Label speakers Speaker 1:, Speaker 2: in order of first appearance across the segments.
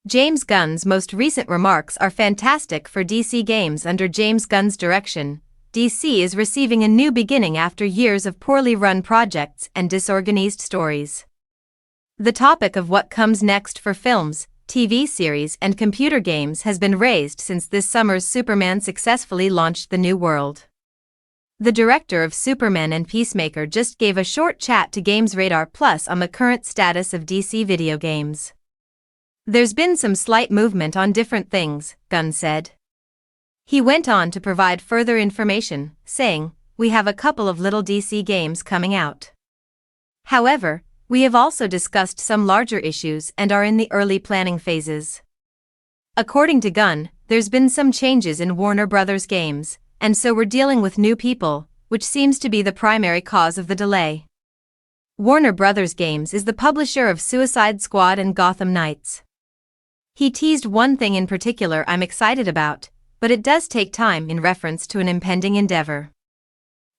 Speaker 1: James Gunn's most recent remarks are fantastic for DC games. Under James Gunn's direction, DC is receiving a new beginning after years of poorly run projects and disorganized stories. The topic of what comes next for films, TV series and computer games has been raised since this summer's Superman successfully launched the new world. The director of Superman and Peacemaker just gave a short chat to Games Radar Plus on the current status of DC video games. "There's been some slight movement on different things," Gunn said. He went on to provide further information, saying, "We have a couple of little DC games coming out. However, we have also discussed some larger issues and are in the early planning phases." According to Gunn, there's been some changes in Warner Bros. Games, and so we're dealing with new people, which seems to be the primary cause of the delay. Warner Bros. Games is the publisher of Suicide Squad and Gotham Knights. He teased one thing in particular I'm excited about, but it does take time in reference to an impending endeavor.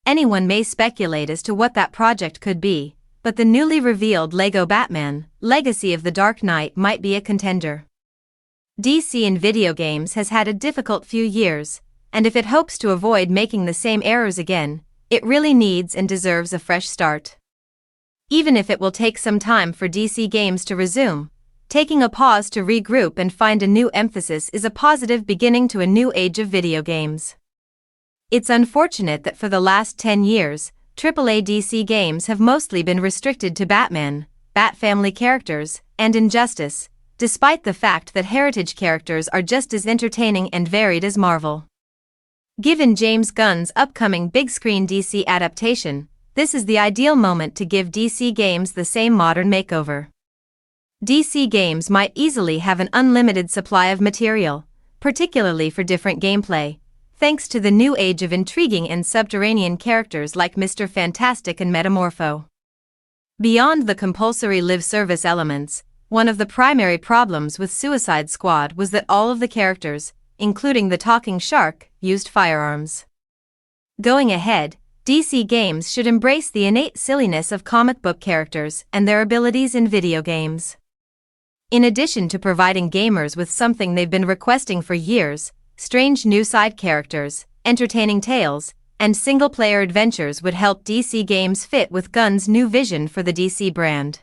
Speaker 1: Anyone may speculate as to what that project could be, but the newly revealed Lego Batman, Legacy of the Dark Knight might be a contender. DC in video games has had a difficult few years, and if it hopes to avoid making the same errors again, it really needs and deserves a fresh start. Even if it will take some time for DC games to resume, taking a pause to regroup and find a new emphasis is a positive beginning to a new age of video games. It's unfortunate that for the last 10 years, AAA DC games have mostly been restricted to Batman, Bat-family characters, and Injustice, despite the fact that heritage characters are just as entertaining and varied as Marvel. Given James Gunn's upcoming big-screen DC adaptation, this is the ideal moment to give DC games the same modern makeover. DC games might easily have an unlimited supply of material, particularly for different gameplay, thanks to the new age of intriguing and subterranean characters like Mr. Fantastic and Metamorpho. Beyond the compulsory live service elements, one of the primary problems with Suicide Squad was that all of the characters, including the talking shark, used firearms. Going ahead, DC games should embrace the innate silliness of comic book characters and their abilities in video games. In addition to providing gamers with something they've been requesting for years, strange new side characters, entertaining tales, and single-player adventures would help DC games fit with Gunn's new vision for the DC brand.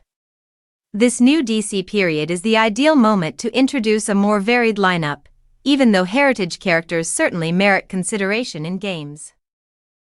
Speaker 1: This new DC period is the ideal moment to introduce a more varied lineup, even though heritage characters certainly merit consideration in games.